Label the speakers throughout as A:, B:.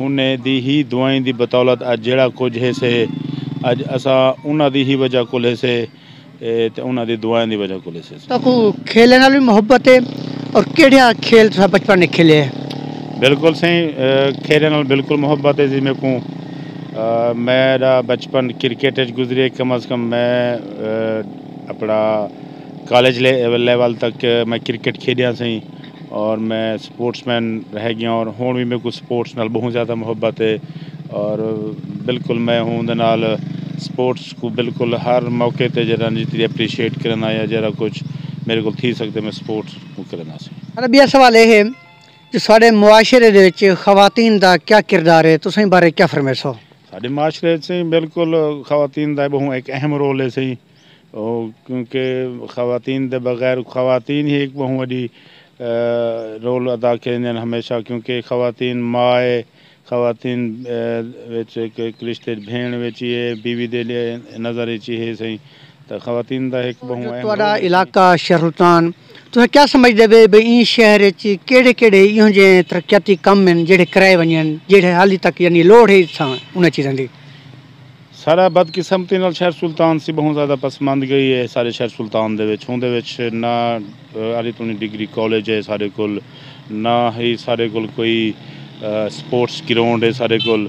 A: انہیں دی ہی دعائیں دی بدولت اج جڑا کچھ ہے سے اج اسا انہاں دی ہی وجہ کول ہے سے تے انہاں دی دعائیں دی وجہ کول ہے سے
B: تو کو کھیلنے نال بھی محبت ہے اور کیڑا کھیل تسا بچپن میں کھیلے ہے؟
A: بالکل صحیح کھیلنے نال بالکل محبت ہے جی میں کو میرا بچپن کرکٹ گزرے کم از کم میں اپنا کالج لیول تک میں کرکٹ کھیلیا سی اور میں سپورٹس مین رہ گیا اور ہون بھی میرے کو سپورٹس نال بہت زیادہ محبت ہے اور بالکل میں ہوں دے نال سپورٹس کو بالکل ہر موقع تے جڑا جتنی اپریشیٹ کرنا یا جڑا کچھ میرے کو تھی سکتے میں سپورٹس کو کرنا سی۔
B: عربیہ سوال یہ ہے کہ سارے معاشرے دے وچ خواتین دا کیا کردار ہے تسیں بارے کیا فرمیسو؟
A: سارے معاشرے سے بالکل خواتین دا بہت ایک اہم رول ہے سی کیونکہ خواتین دے بغیر خواتین ہی ایک بہت بڑی رول ادا کریں ہمیشہ کیونکہ خواتین ماں خواتین ایک رشتے بھین وچی ہے بیوی دے لیے نظر وچی ہے صحیح تو خواتین دا ایک بہت اہم
B: تہاڈا علاقہ شہر سلطان تسیں کیا سمجھدے بے این شہر وچ کیڑے کیڑے ایہو جے ترقیاتی کم ہیں جڑے کرائے ونجن جڑے حالی تک یعنی لوڑ ہے انہاں چیزاں دی؟
A: سارا بدقسمتی نال شہر سلطان سے بہت زیادہ پسماند گئی ہے سارے شہر سلطان دے وچ ہوندے وچ نہ علی تونی ڈگری کالج ہے سارے کول نہ ہی سارے کول کوئی سپورٹس گراؤنڈ ہے سارے کول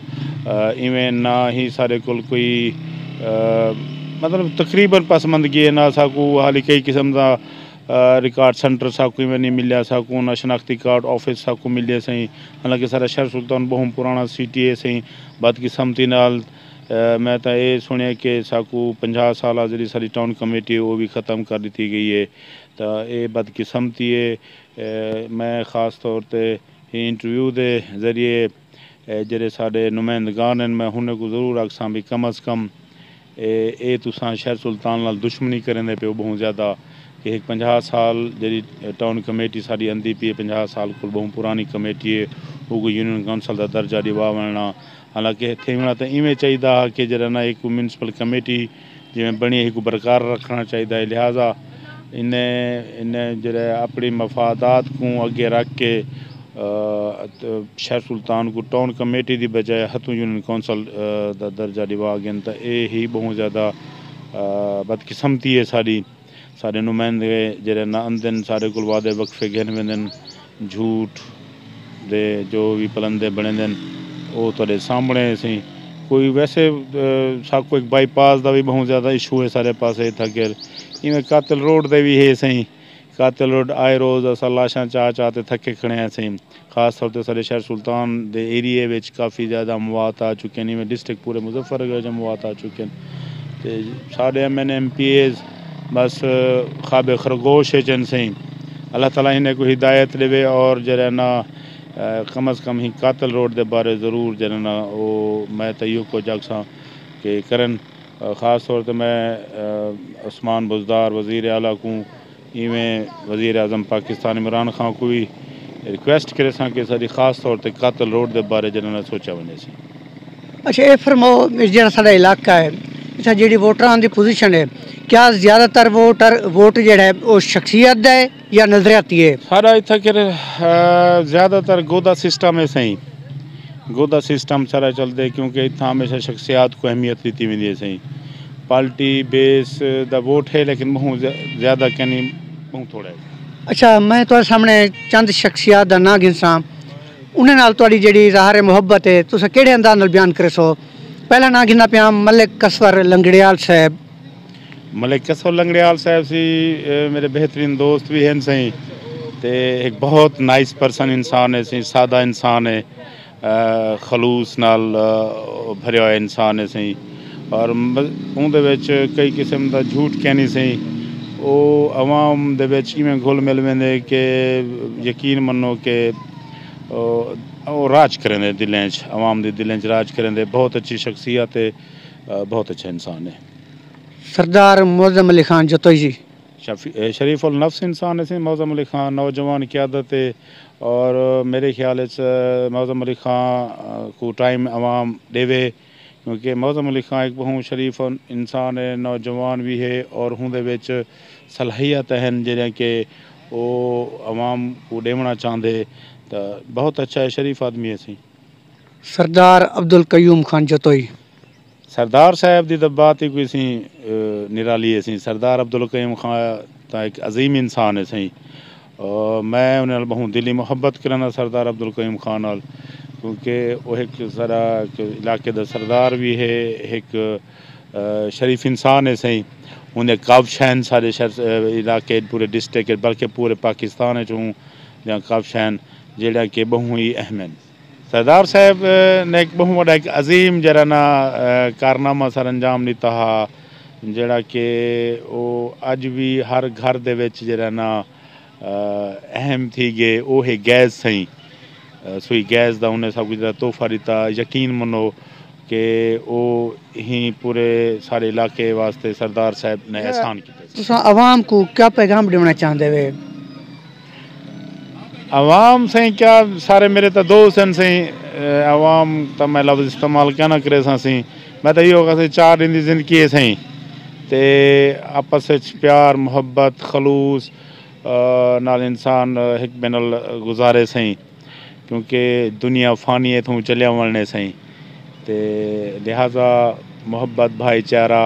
A: ایویں نہ ہی سارے کول کوئی مطلب تقریباً پسماندگی ہے نہ ساکو حالی کئی قسم دا ریکارڈ سینٹر ساکو میں نہیں ملیا ساکو نہ شناختی کارڈ آفس ساکو ملے سہیں حالانکہ سارا شہر سلطان بہت پرانا سٹی ہے سہیں بدقسمتی نال میں تو یہ سنیا کہ ساکو 50 سالہ جی ساری ٹاؤن کمیٹی وہ بھی ختم کر دیتی گئی ہے تو یہ بدقسمتی ہے میں خاص طور تے انٹرویو دے ذریعے جڑے سارے نمائندگان ہیں میں انہیں کو ضرور رکھساں بھی کم از کم اے تساں شہر سلطان نال دشمنی کریں دے پہ بہت زیادہ کہ ایک 50 سال جی ٹاؤن کمیٹی ساری اندھی پی 50 سال کو بہت پرانی کمیٹی ہے وہ کو یونین کونسل دا درجہ دیوا وننا حالانکہ تھیونا تو ایویں چاہیے کہ جڑا نا ایک میونسپل کمیٹی جی بنی ایک برقرار رکھنا چاہیے لہٰذا انہیں جڑے اپنی مفادات کو اگے رکھ کے شہر سلطان کو ٹاؤن کمیٹی دی بجائے ہتھوں یونین کونسل دا درجہ دیوا گئے تو یہ ہی بہت زیادہ بدقسمتی ہے سارے نمائندے جڑے نہ اندن سارے کول وعدے وقفے گھن ویندن جھوٹ دے جو بھی پلندے بنے دن وہ تھوڑے سامنے سی کوئی ویسے ساکو ایک بائی پاس دا بھی بہت زیادہ ایشو ہے سارے پاسے تھکر ایویں قاتل روڈ دے بھی ہے سہیں قاتل روڈ آئے روز اصل لاشاں چاہتے تھکے کھڑے ہیں سہیں خاص طور تے سارے شہر سلطان دے ایریے وچ کافی زیادہ اموات آ چکے ہیں ایویں ڈسٹرکٹ پورے مظفر نگر اموات آ چکے ہیں تے سارے ایم پی ایز بس خواب خرگوش ہے چن سہیں اللہ تعالیٰ انہیں کو ہدایت لے اور جڑا نا کم از کم ہی قاتل روڈ دے بارے ضرور جننا وہ میں تیو کو جاگساں کہ کرن خاص طور تے میں عثمان بزدار وزیر اعلیٰ کو ایویں وزیر اعظم پاکستان عمران خان کو بھی ریکویسٹ کرے ساں کہ ساری خاص طور تے قاتل روڈ دے بارے جننا سوچا ونے سی۔
B: اچھا یہ فرماؤ جڑا سارا علاقہ ہے اچھا جیڑی ووٹراں دی پوزیشن ہے کیا زیادہ تر ووٹ جڑا ہے وہ شخصیت دا ہے یا نظریاتی ہے؟
A: سارا اتھا کہ زیادہ تر گودا سسٹم ہے صحیح گودا سسٹم سارا چلتے کیونکہ اتنا ہمیشہ شخصیات کو اہمیت دیتی ہوئی ہے صحیح پارٹی بیس دا ووٹ ہے لیکن بہت زیادہ کہنی بہت تھوڑا ہے۔
B: اچھا میں تھوڑے سامنے چند شخصیات دا نام گنساں انہیں نال تھوڑی جڑی ظاہر محبت ہے تساں کیڑے انداز نال بیان کرے سو؟ پہلا نام گننا پیا ملک کسور لنگڑیال صاحب۔
A: ملک کسور لنگڑیال صاحب سی میرے بہترین دوست بھی ہیں صحیح تے ایک بہت نائس پرسن انسان ہے صحیح سادہ انسان ہے خلوص نال بھریا ہوا انسان ہے صحیح اور اون دے وچ کئی قسم دا جھوٹ کہنی صحیح وہ عوام دے وچ ایویں گھل مل ویندے کہ یقین منو کہ وہ راج کریں دے دلیں چ عوام دے دلیں چ راج کریں دے بہت اچھی شخصیت ہے بہت اچھا انسان ہے۔
B: سردار معظم علی خان جتوئی جی
A: شریف النفس انسان ہے معظم علی خان نوجوان قیادت ہے اور میرے خیال سے معظم علی خان کو ٹائم عوام دے کیونکہ معظم علی خان ایک بہت شریف انسان ہے نوجوان بھی ہے اور ہوں دے وچ صلاحیت ہیں جڑے کہ وہ عوام کو دیونا چاہتے تو بہت اچھا ہے شریف آدمی ہے سی۔
B: سردار عبد القیوم خان جتوئی
A: سردار صاحب دی تو بات ہی کوئی سی نرالی ہے سی. سردار عبد القیوم خان تا ایک عظیم انسان ہے سی. میں انہیں بہت دلی محبت کرنا سردار عبد القیوم خان نال, کیونکہ وہ ایک ذرا علاقے دا سردار بھی ہے, ایک شریف انسان ہے سی. انہیں کابش ہیں سارے علاقے پورے ڈسٹرکٹ بلکہ پورے پاکستان چوں جہاں کابش ہیں جہاں کہ بہت ہی اہم ہیں. سردار صاحب نے ایک بہت بڑا ایک عظیم جڑا نا کارنامہ سر انجام دیتا ہا, جڑا کہ وہ اج بھی ہر گھر دے وچ جڑا نا اہم تھی گئے وہ ہے گیس سہیں. سوئی گیس دا انہیں سب کچھ تحفہ دیتا. یقین منو کہ وہ ہی پورے سارے علاقے واسطے سردار صاحب نے احسان کیا.
B: تساں عوام کو کیا پیغام دینا چاہتے ہوئے؟
A: عوام سے کیا سارے میرے تو دوست ہیں سی. عوام تو میں لفظ استعمال کیا نہ کرے سا سی. میں تو یہ ہوگا سی 4 دن کی زندگی ہے سی تے آپس پیار محبت خلوص نال انسان ایک بین گزارے سی, کیونکہ دنیا فانی ہے تو چلیا ولنے سی. تے لہذا محبت بھائی چارہ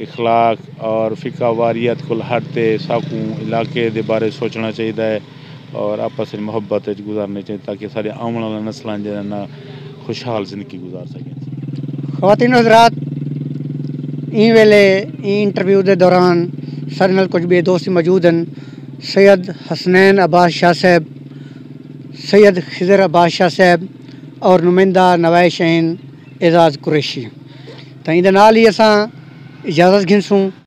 A: اخلاق اور فقہ واریت کل ہٹتے ساکوں علاقے دے بارے سوچنا چاہیے اور آپس میں محبت گزارنے چاہیے تاکہ سارے آنے والا نسلیں جو ہے نا خوشحال زندگی گزار سکیں.
B: خواتین حضرات, این ویلے انٹرویو دے دوران سارے نال کچھ بھی دوست موجود ہیں. سید حسنین عباس شاہ صاحب, سید خضر عباس شاہ صاحب اور نمائندہ نوائے شہین اعزاز قریشی. تو ان دے نال ہی اساں اجازت گھنسوں.